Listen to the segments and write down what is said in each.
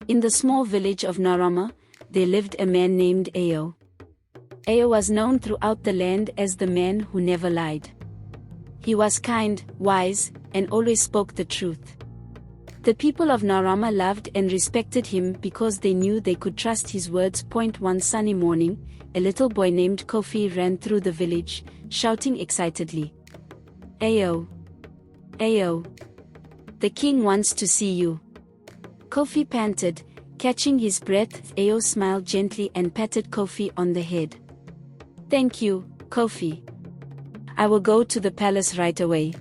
In the small village of Narama, there lived a man named Ao. Ao was known throughout the land as the man who never lied. He was kind, wise, and always spoke the truth. The people of Narama loved and respected him because they knew they could trust his words. One sunny morning, a little boy named Kofi ran through the village, shouting excitedly, "Ao! Ao! The king wants to see you." Kofi panted, catching his breath. Ao smiled gently and patted Kofi on the head. "Thank you, Kofi. I will go to the palace right away."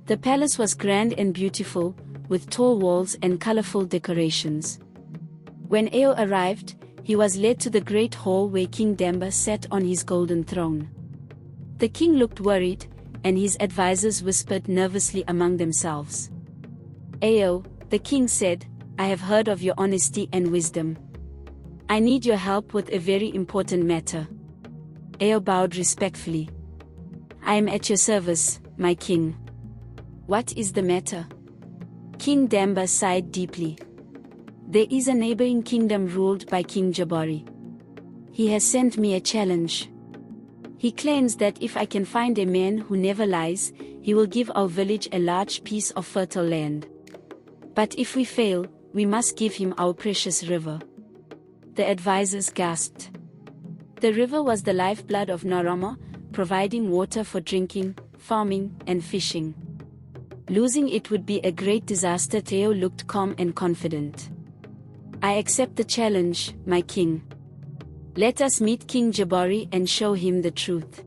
The palace was grand and beautiful, with tall walls and colorful decorations. When Ao arrived, he was led to the great hall where King Damba sat on his golden throne. The king looked worried, and his advisors whispered nervously among themselves. "Ao," the king said, "I have heard of your honesty and wisdom. I need your help with a very important matter." Ao bowed respectfully. "I am at your service, my king." "What is the matter?" King Damba sighed deeply. "There is a neighboring kingdom ruled by King Jabari. He has sent me a challenge. He claims that if I can find a man who never lies, he will give our village a large piece of fertile land. But if we fail, we must give him our precious river." The advisors gasped. The river was the lifeblood of Narama, providing water for drinking, farming, and fishing. Losing it would be a great disaster. Ao looked calm and confident. "I accept the challenge, my king. Let us meet King Jabari and show him the truth."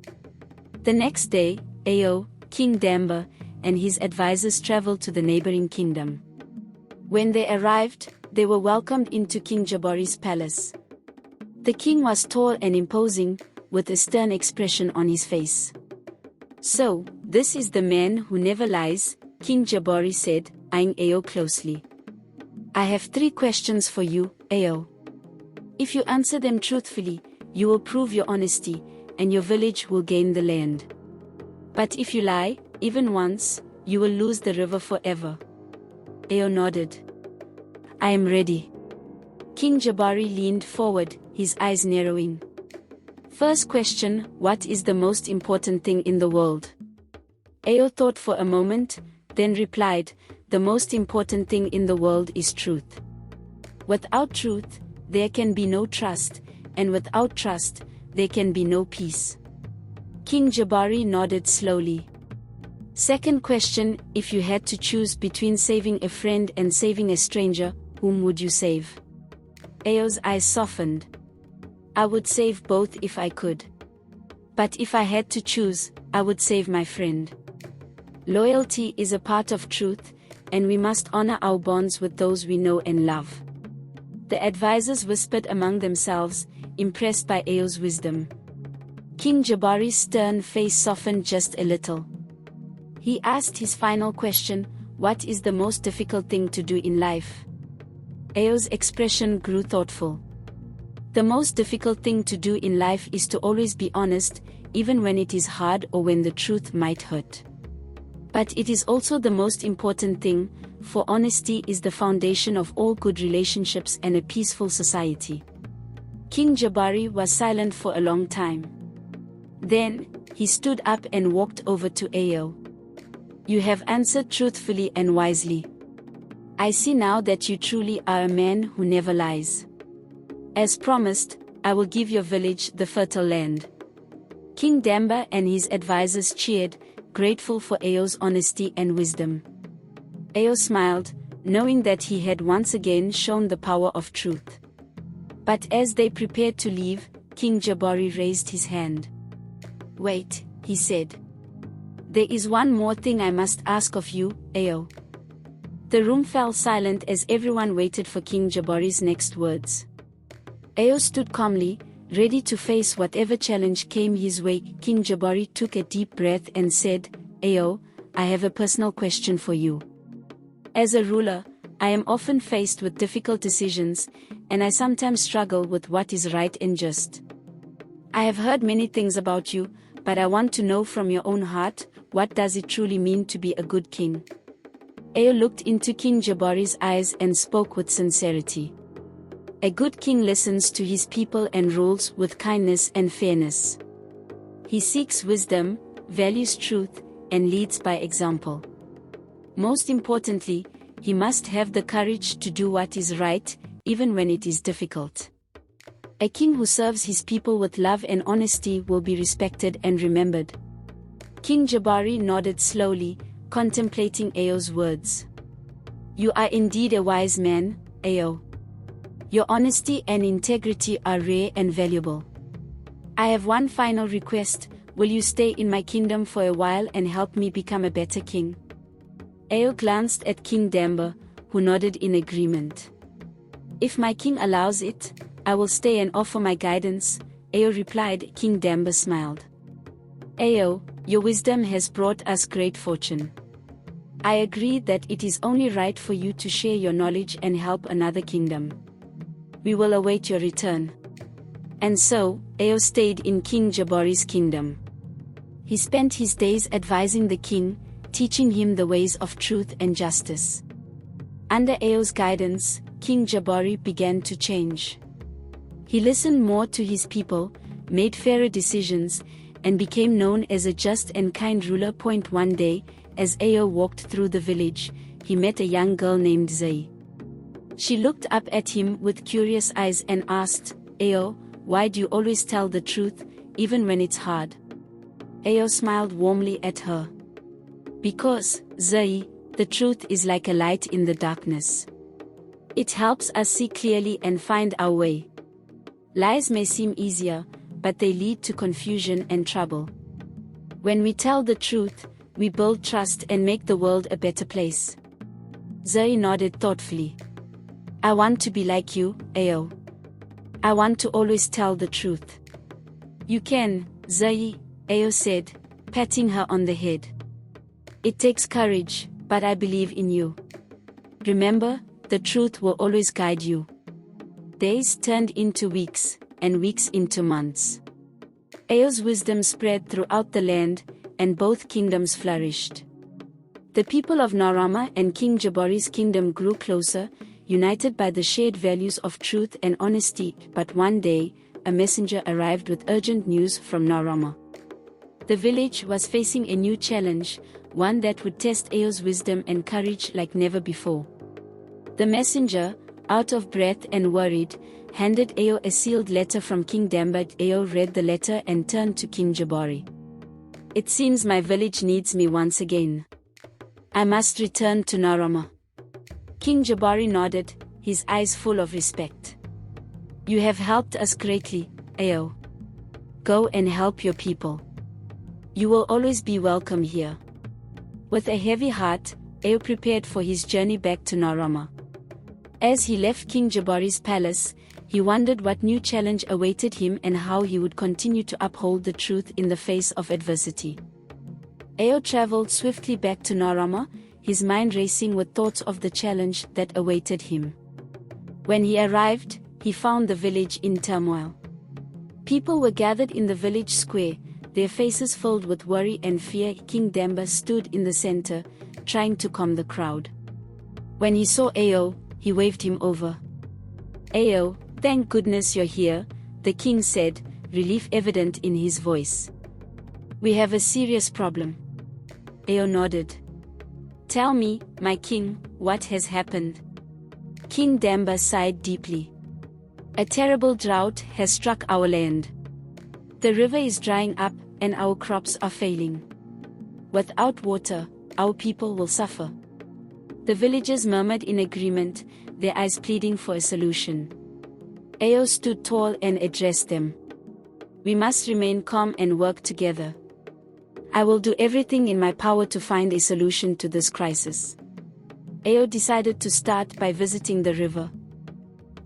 The next day, Ao, King Damba, and his advisors traveled to the neighboring kingdom. When they arrived, they were welcomed into King Jabari's palace. The king was tall and imposing, with a stern expression on his face. "So, this is the man who never lies," King Jabari said, eyeing Ao closely. "I have 3 questions for you, Ao. If you answer them truthfully, you will prove your honesty, and your village will gain the land. But if you lie, even once, you will lose the river forever." Ao nodded. "I am ready." King Jabari leaned forward, his eyes narrowing. "First question, what is the most important thing in the world?" Ao thought for a moment, then replied, "The most important thing in the world is truth. Without truth, there can be no trust, and without trust, there can be no peace." King Jabari nodded slowly. "Second question, if you had to choose between saving a friend and saving a stranger, whom would you save?" Ao's eyes softened. "I would save both if I could. But if I had to choose, I would save my friend. Loyalty is a part of truth, and we must honor our bonds with those we know and love." The advisors whispered among themselves, impressed by Ao's wisdom. King Jabari's stern face softened just a little. He asked his final question, "What is the most difficult thing to do in life?" Ao's expression grew thoughtful. "The most difficult thing to do in life is to always be honest, even when it is hard or when the truth might hurt. But it is also the most important thing, for honesty is the foundation of all good relationships and a peaceful society." King Jabari was silent for a long time. Then, he stood up and walked over to Ao. "You have answered truthfully and wisely. I see now that you truly are a man who never lies. As promised, I will give your village the fertile land." King Damba and his advisors cheered, grateful for Ao's honesty and wisdom. Ao smiled, knowing that he had once again shown the power of truth. But as they prepared to leave, King Jabari raised his hand. "Wait," he said. "There is one more thing I must ask of you, Ao." The room fell silent as everyone waited for King Jabari's next words. Ao stood calmly, ready to face whatever challenge came his way. King Jabari took a deep breath and said, "Ao, I have a personal question for you. As a ruler, I am often faced with difficult decisions, and I sometimes struggle with what is right and just. I have heard many things about you, but I want to know from your own heart, what does it truly mean to be a good king?" Eo looked into King Jabari's eyes and spoke with sincerity. A good king listens to his people and rules with kindness and fairness. He seeks wisdom, values truth, and leads by example. Most importantly, he must have the courage to do what is right, even when it is difficult. A king who serves his people with love and honesty will be respected and remembered. King Jabari nodded slowly, contemplating Eo's words. You are indeed a wise man, Eo. Your honesty and integrity are rare and valuable. I have one final request. Will you stay in my kingdom for a while and help me become a better king? Eo glanced at King Damba, who nodded in agreement. If my king allows it, I will stay and offer my guidance, Eo replied. King Damba smiled. Eo, your wisdom has brought us great fortune. I agree that it is only right for you to share your knowledge and help another kingdom. We will await your return. And so, Eo stayed in King Jabari's kingdom. He spent his days advising the king, teaching him the ways of truth and justice. Under Eo's guidance, King Jabari began to change. He listened more to his people, made fairer decisions, and became known as a just and kind ruler. One day, as Eo walked through the village, he met a young girl named Zai. She looked up at him with curious eyes and asked, Eo, why do you always tell the truth, even when it's hard? Eo smiled warmly at her. Because, Zai, the truth is like a light in the darkness. It helps us see clearly and find our way. Lies may seem easier, but they lead to confusion and trouble. When we tell the truth, we build trust and make the world a better place. Zai nodded thoughtfully. I want to be like you, Eo. I want to always tell the truth. You can, Zai, Eo said, patting her on the head. It takes courage, but I believe in you. Remember, the truth will always guide you. Days turned into weeks, and weeks into months. Eo's wisdom spread throughout the land, and both kingdoms flourished. The people of Narama and King Jabari's kingdom grew closer, united by the shared values of truth and honesty. But one day, a messenger arrived with urgent news from Narama. The village was facing a new challenge, one that would test Eo's wisdom and courage like never before. The messenger, out of breath and worried, handed Eo a sealed letter from King Damba. Eo read the letter and turned to King Jabari. It seems my village needs me once again. I must return to Narama. King Jabari nodded, his eyes full of respect. You have helped us greatly, Eo. Go and help your people. You will always be welcome here. With a heavy heart, Eo prepared for his journey back to Narama. As he left King Jabari's palace, he wondered what new challenge awaited him and how he would continue to uphold the truth in the face of adversity. Eo traveled swiftly back to Narama, his mind racing with thoughts of the challenge that awaited him. When he arrived, he found the village in turmoil. People were gathered in the village square, their faces filled with worry and fear. King Damba stood in the center, trying to calm the crowd. When he saw Eo, he waved him over. Eo, thank goodness you're here, the king said, relief evident in his voice. We have a serious problem. Eo nodded. Tell me, my king, what has happened? King Damba sighed deeply. A terrible drought has struck our land. The river is drying up, and our crops are failing. Without water, our people will suffer. The villagers murmured in agreement, their eyes pleading for a solution. Eo stood tall and addressed them. We must remain calm and work together. I will do everything in my power to find a solution to this crisis. Eo decided to start by visiting the river.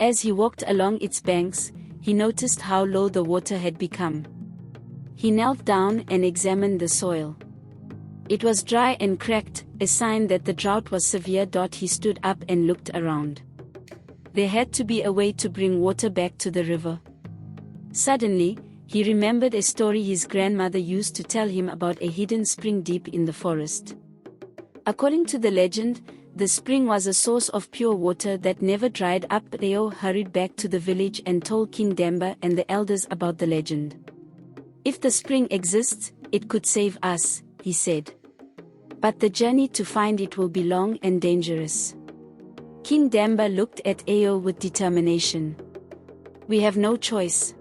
As he walked along its banks, he noticed how low the water had become. He knelt down and examined the soil. It was dry and cracked, a sign that the drought was severe. He stood up and looked around. There had to be a way to bring water back to the river. Suddenly, he remembered a story his grandmother used to tell him about a hidden spring deep in the forest. According to the legend, the spring was a source of pure water that never dried up. Ao hurried back to the village and told King Damba and the elders about the legend. "If the spring exists, it could save us," he said. "But the journey to find it will be long and dangerous." King Damba looked at Ao with determination. "We have no choice.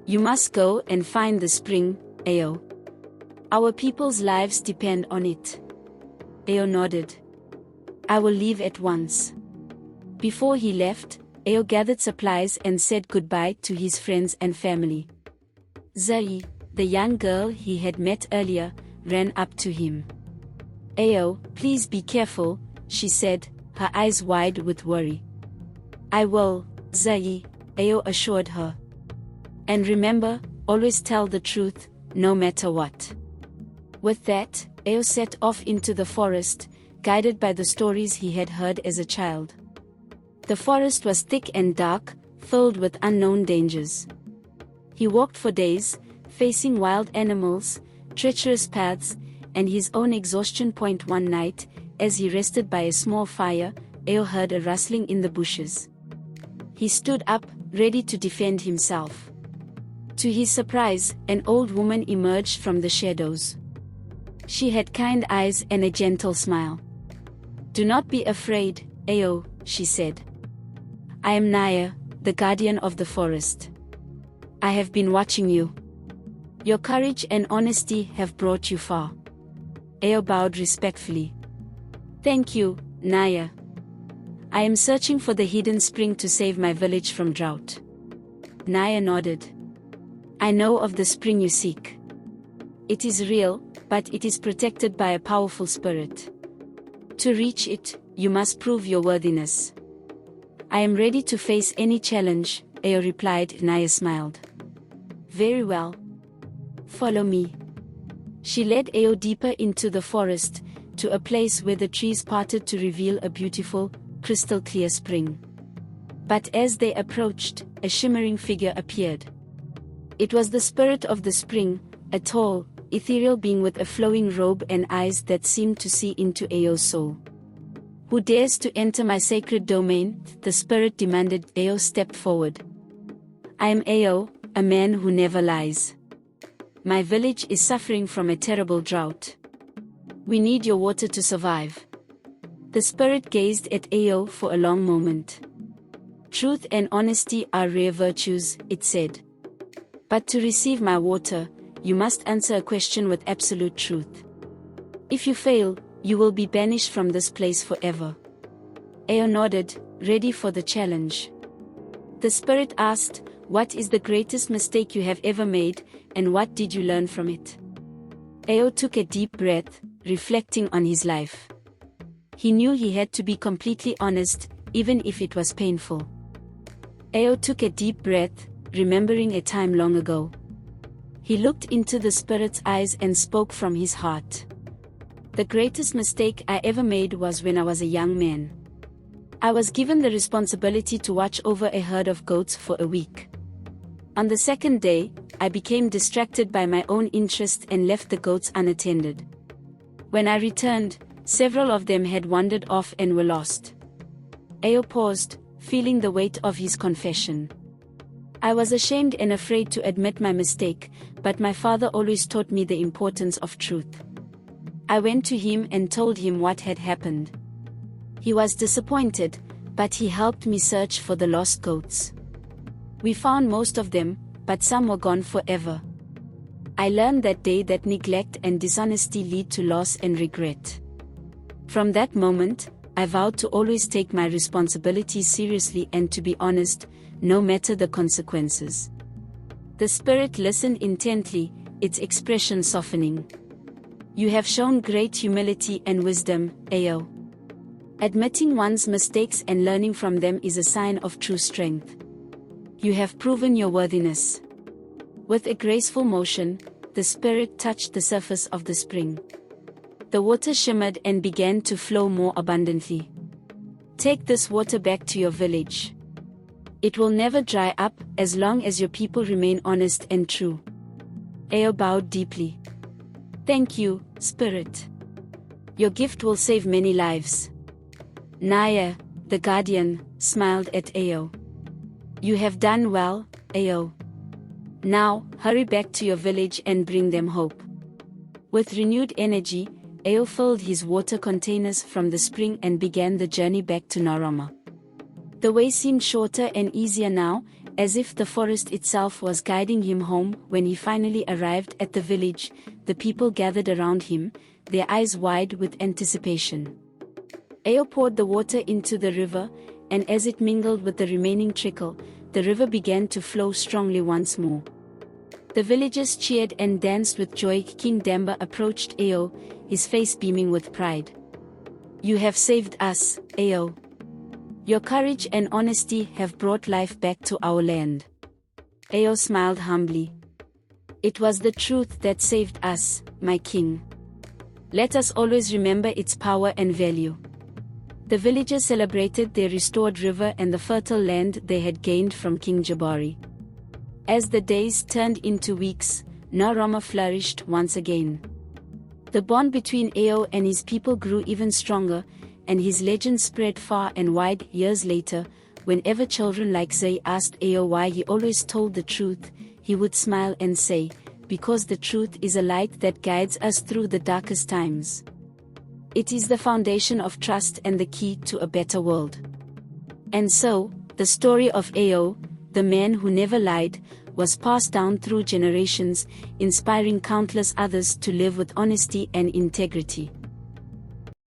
You must go and find the spring, Ao. Our people's lives depend on it." Ao nodded. "I will leave at once." Before he left, Ao gathered supplies and said goodbye to his friends and family. Zai, the young girl he had met earlier, ran up to him. "Ao, please be careful," she said, her eyes wide with worry. "I will, Zai," Ao assured her. "And remember, always tell the truth, no matter what." With that, Ao set off into the forest, guided by the stories he had heard as a child. The forest was thick and dark, filled with unknown dangers. He walked for days, facing wild animals, treacherous paths, and his own exhaustion. One night, as he rested by a small fire, Ao heard a rustling in the bushes. He stood up, ready to defend himself. To his surprise, an old woman emerged from the shadows. She had kind eyes and a gentle smile. "Do not be afraid, Ao," she said. "I am Naya, the guardian of the forest. I have been watching you. Your courage and honesty have brought you far." Ao bowed respectfully. "Thank you, Naya. I am searching for the hidden spring to save my village from drought." Naya nodded. "I know of the spring you seek. It is real, but it is protected by a powerful spirit. To reach it, you must prove your worthiness." "I am ready to face any challenge," Ao replied. Naya smiled. "Very well. Follow me." She led Ao deeper into the forest, to a place where the trees parted to reveal a beautiful, crystal-clear spring. But as they approached, a shimmering figure appeared. It was the spirit of the spring, a tall, ethereal being with a flowing robe and eyes that seemed to see into Ao's soul. "Who dares to enter my sacred domain?" the spirit demanded. Ao stepped forward. "I am Ao, a man who never lies. My village is suffering from a terrible drought. We need your water to survive." The spirit gazed at Ao for a long moment. "Truth and honesty are rare virtues," it said. "But to receive my water, you must answer a question with absolute truth. If you fail, you will be banished from this place forever." Ao nodded, ready for the challenge. The spirit asked, "What is the greatest mistake you have ever made, and what did you learn from it?" Ao took a deep breath, reflecting on his life. He knew he had to be completely honest, even if it was painful. Ao took a deep breath, remembering a time long ago. He looked into the spirit's eyes and spoke from his heart. "The greatest mistake I ever made was when I was a young man. I was given the responsibility to watch over a herd of goats for a week. On the second day, I became distracted by my own interest and left the goats unattended. When I returned, several of them had wandered off and were lost." Ao paused, feeling the weight of his confession. "I was ashamed and afraid to admit my mistake, but my father always taught me the importance of truth. I went to him and told him what had happened. He was disappointed, but he helped me search for the lost goats. We found most of them, but some were gone forever. I learned that day that neglect and dishonesty lead to loss and regret. From that moment, I vowed to always take my responsibilities seriously and to be honest, no matter the consequences." The spirit listened intently, its expression softening. "You have shown great humility and wisdom, Ao. Admitting one's mistakes and learning from them is a sign of true strength. You have proven your worthiness." With a graceful motion, the spirit touched the surface of the spring. The water shimmered and began to flow more abundantly. "Take this water back to your village. It will never dry up, as long as your people remain honest and true." Ao bowed deeply. "Thank you, spirit. Your gift will save many lives. Naya, the guardian, smiled at Ao. You have done well, Ao. Now, hurry back to your village and bring them hope. With renewed energy, Ao filled his water containers from the spring and began the journey back to Narama. The way seemed shorter and easier now, as if the forest itself was guiding him home. When he finally arrived at the village, the people gathered around him, their eyes wide with anticipation. Ao poured the water into the river, and as it mingled with the remaining trickle, the river began to flow strongly once more. The villagers cheered and danced with joy. King Damba approached Ao, his face beaming with pride. You have saved us, Ao. Your courage and honesty have brought life back to our land. Ao smiled humbly. It was the truth that saved us, my king. Let us always remember its power and value. The villagers celebrated their restored river and the fertile land they had gained from King Jabari. As the days turned into weeks, Narama flourished once again. The bond between Ao and his people grew even stronger, and his legend spread far and wide. Years later, whenever children like Zay asked Ao why he always told the truth, he would smile and say, because the truth is a light that guides us through the darkest times. It is the foundation of trust and the key to a better world. And so, the story of Ao, the man who never lied, was passed down through generations, inspiring countless others to live with honesty and integrity.